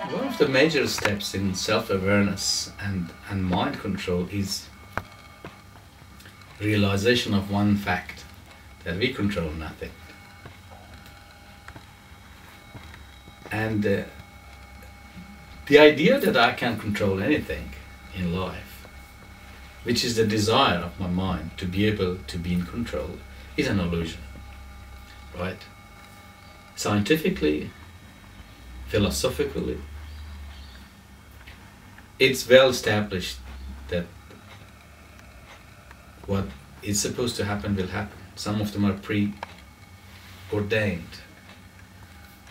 One of the major steps in self-awareness and mind control is realization of one fact, that we control nothing. And the idea that I can control anything in life, which is the desire of my mind to be able to be in control, is an illusion, right? Scientifically, philosophically, it's well established that what is supposed to happen will happen. Some of them are preordained.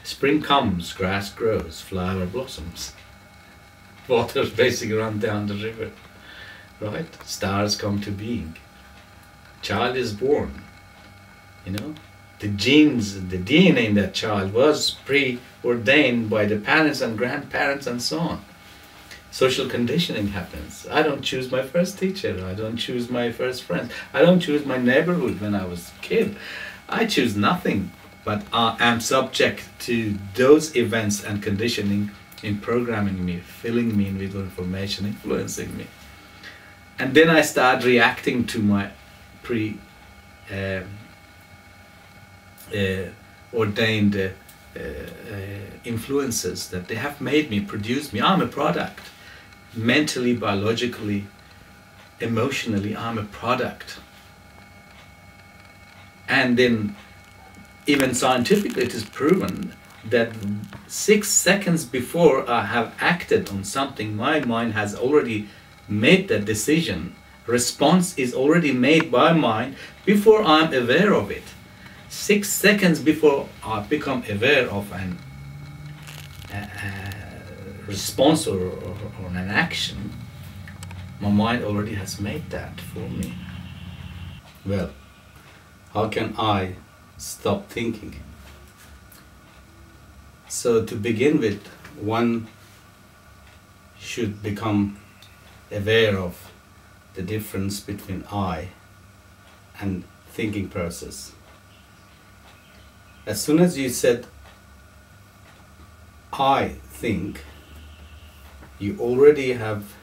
Spring comes, grass grows, flower blossoms. Waters basically run down the river, right? Stars come to being. Child is born, you know. The genes, the DNA in that child was preordained by the parents and grandparents and so on. Social conditioning happens. I don't choose my first teacher. I don't choose my first friends. I don't choose my neighborhood when I was a kid. I choose nothing, but I am subject to those events and conditioning in programming me, filling me with information, influencing me. And then I start reacting to my ordained influences that they have made me, produced me. I'm a product. Mentally, biologically, emotionally, I'm a product. And then even scientifically it is proven that 6 seconds before I have acted on something, my mind has already made that decision. Response is already made by mind before I'm aware of it. 6 seconds before I become aware of an response or an action, my mind already has made that for me. Well, how can I stop thinking? So to begin with, one should become aware of the difference between I and thinking process. As soon as you said I think, you already have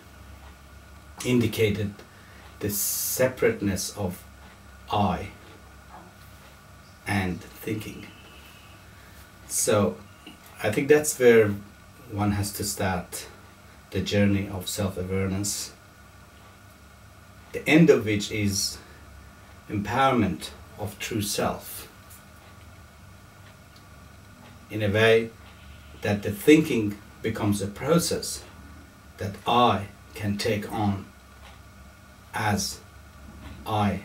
indicated the separateness of I and thinking. So I think that's where one has to start the journey of self-awareness, the end of which is empowerment of true self, in a way that the thinking becomes a process that I can take on as I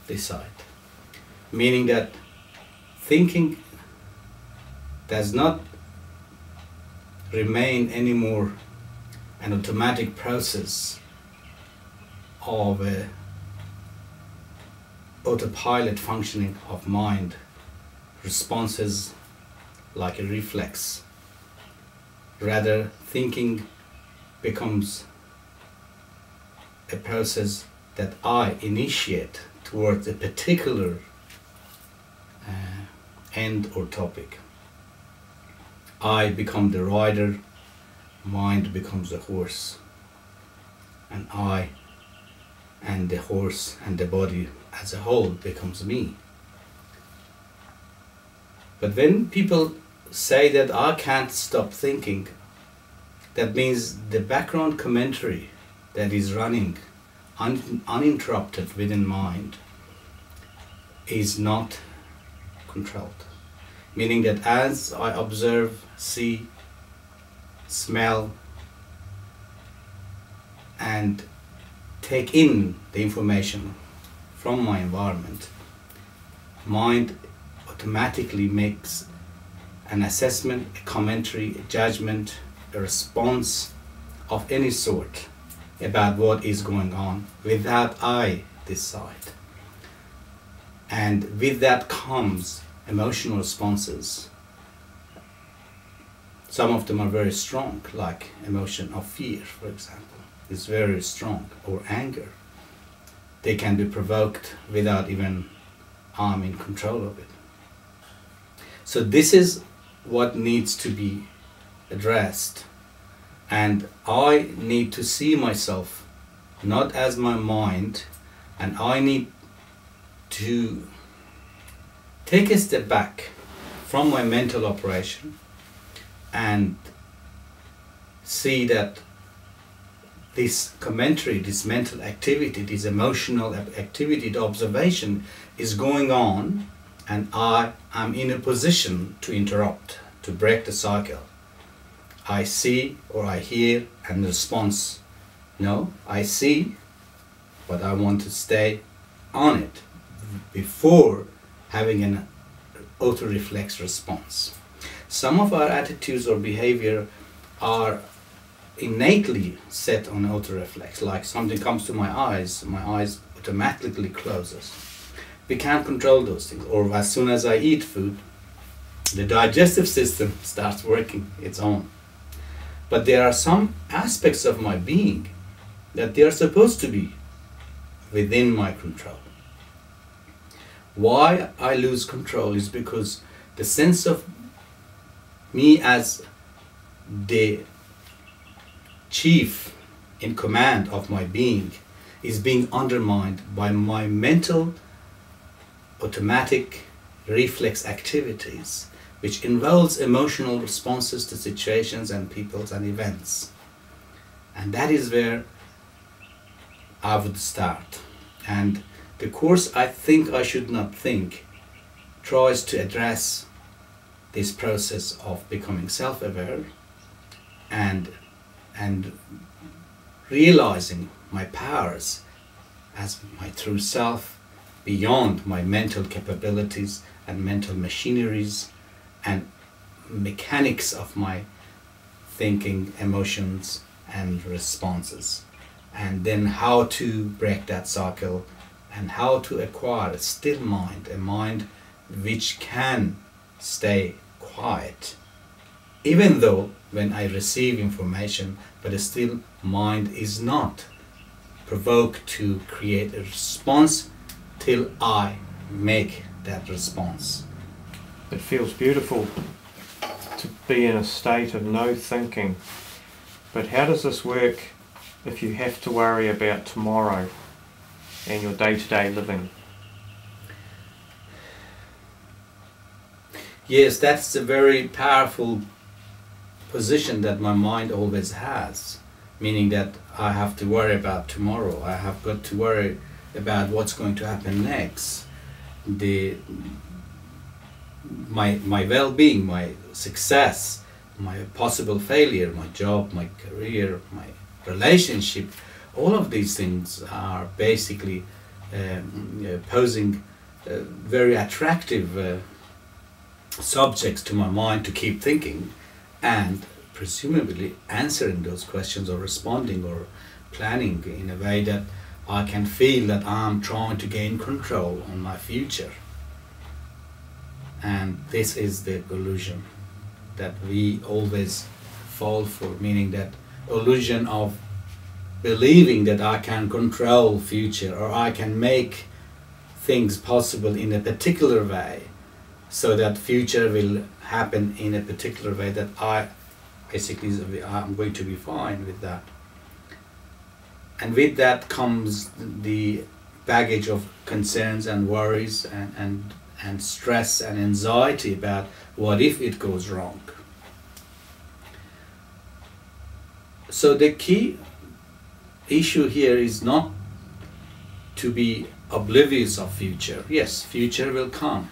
decide. Meaning that thinking does not remain anymore an automatic process of a autopilot functioning of mind, responses like a reflex. Rather, thinking becomes a process that I initiate towards a particular end or topic. I become the rider, mind becomes the horse, and I and the horse and the body as a whole becomes me. But when people say that I can't stop thinking, that means the background commentary that is running uninterrupted within mind is not controlled. Meaning that as I observe, see, smell, and take in the information from my environment, mind automatically makes an assessment, a commentary, a judgment, a response of any sort about what is going on without I decide. And with that comes emotional responses. Some of them are very strong, like emotion of fear, for example, is very strong, or anger. They can be provoked without even I'm in control of it. So this is what needs to be addressed. And I need to see myself not as my mind, and I need to take a step back from my mental operation and see that this commentary, this mental activity, this emotional activity, the observation is going on, and I am in a position to interrupt, to break the cycle. I see or I hear, and the response, no, I see, but I want to stay on it before having an auto-reflex response. Some of our attitudes or behavior are innately set on auto-reflex, like something comes to my eyes automatically closes. We can't control those things. Or as soon as I eat food, the digestive system starts working its own. But there are some aspects of my being that they are supposed to be within my control. Why I lose control is because the sense of me as the chief in command of my being is being undermined by my mental automatic reflex activities, which involves emotional responses to situations and peoples and events. And that is where I would start. And the course I Think I Should Not Think tries to address this process of becoming self-aware and realizing my powers as my true self beyond my mental capabilities and mental machineries and mechanics of my thinking, emotions and responses, and then how to break that cycle and how to acquire a still mind, a mind which can stay quiet even though when I receive information, but still mind is not provoked to create a response till I make that response. It feels beautiful to be in a state of no thinking, but how does this work if you have to worry about tomorrow and your day-to-day living? Yes, that's a very powerful position that my mind always has, meaning that I have to worry about tomorrow. I have got to worry about what's going to happen next. My well-being, my success, my possible failure, my job, my career, my relationship, all of these things are basically posing very attractive subjects to my mind to keep thinking and presumably answering those questions or responding or planning in a way that I can feel that I'm trying to gain control on my future. And this is the illusion that we always fall for, meaning that illusion of believing that I can control future or I can make things possible in a particular way so that future will happen in a particular way that I'm going to be fine with that. And with that comes the baggage of concerns and worries and stress and anxiety about what if it goes wrong. So the key issue here is not to be oblivious of future. Yes, future will come.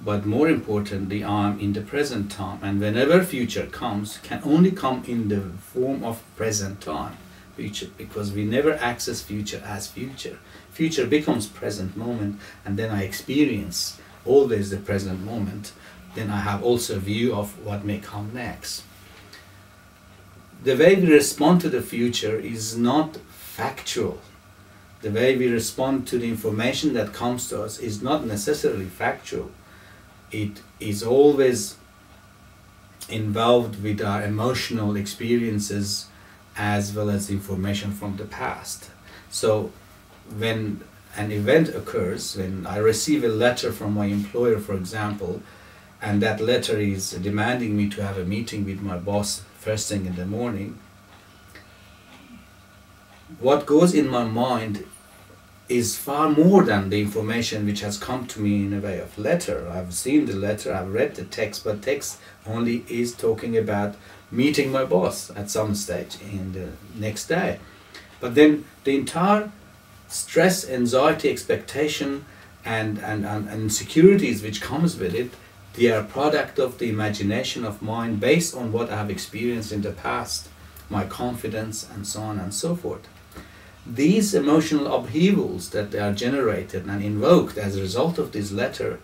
But more importantly, I'm in the present time, and whenever future comes, can only come in the form of present time, because we never access future as future. Future becomes present moment, and then I experience always the present moment. Then I have also a view of what may come next. The way we respond to the future is not factual. The way we respond to the information that comes to us is not necessarily factual. It is always involved with our emotional experiences as well as information from the past. So when an event occurs, when I receive a letter from my employer, for example, and that letter is demanding me to have a meeting with my boss first thing in the morning, what goes in my mind is far more than the information which has come to me in a way of letter. I've seen the letter, I've read the text, but text only is talking about meeting my boss at some stage in the next day. But then the entire stress, anxiety, expectation and insecurities which comes with it, they are a product of the imagination of mine based on what I have experienced in the past, my confidence and so on and so forth. These emotional upheavals that are generated and invoked as a result of this letter,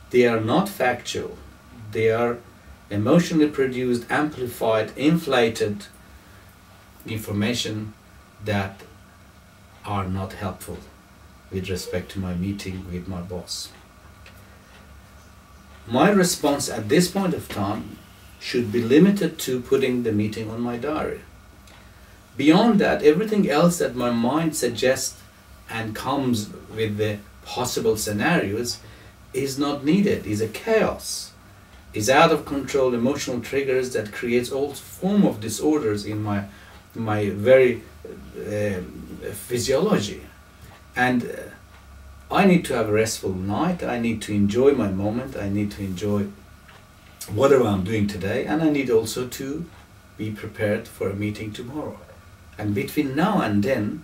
they are not factual. They are emotionally produced, amplified, inflated information that are not helpful with respect to my meeting with my boss. My response at this point of time should be limited to putting the meeting on my diary. Beyond that, everything else that my mind suggests and comes with the possible scenarios is not needed, is a chaos, is out of control emotional triggers that creates all form of disorders in my very physiology. And I need to have a restful night, I need to enjoy my moment, I need to enjoy whatever I'm doing today, and I need also to be prepared for a meeting tomorrow. And between now and then,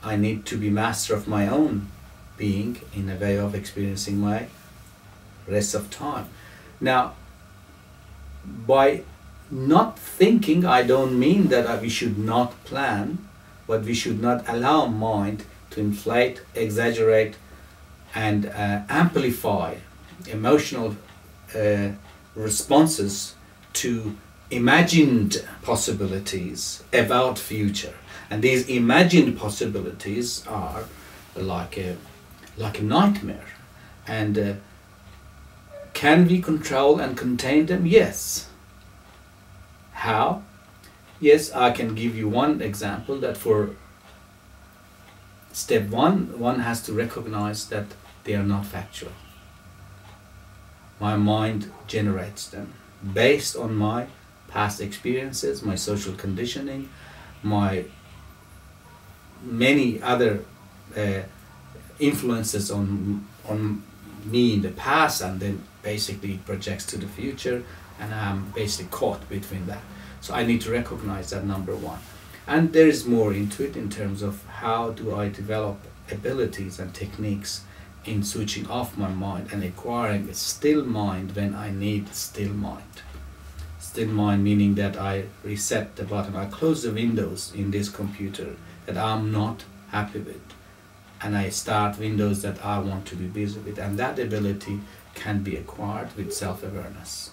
I need to be master of my own being in a way of experiencing my rest of time. Now, by not thinking, I don't mean that we should not plan, but we should not allow mind to inflate, exaggerate, and amplify emotional responses to imagined possibilities about future. And these imagined possibilities are like a nightmare. And can we control and contain them? Yes. How? Yes, I can give you one example that for step one has to recognize that they are not factual. My mind generates them based on my past experiences, my social conditioning, my many other influences on me in the past, and then basically it projects to the future, and I'm basically caught between that. So I need to recognize that, number one. And there is more into it in terms of how do I develop abilities and techniques in switching off my mind and acquiring a still mind when I need still mind. Still mind meaning that I reset the button, I close the windows in this computer that I'm not happy with, and I start windows that I want to be busy with. And that ability can be acquired with self-awareness.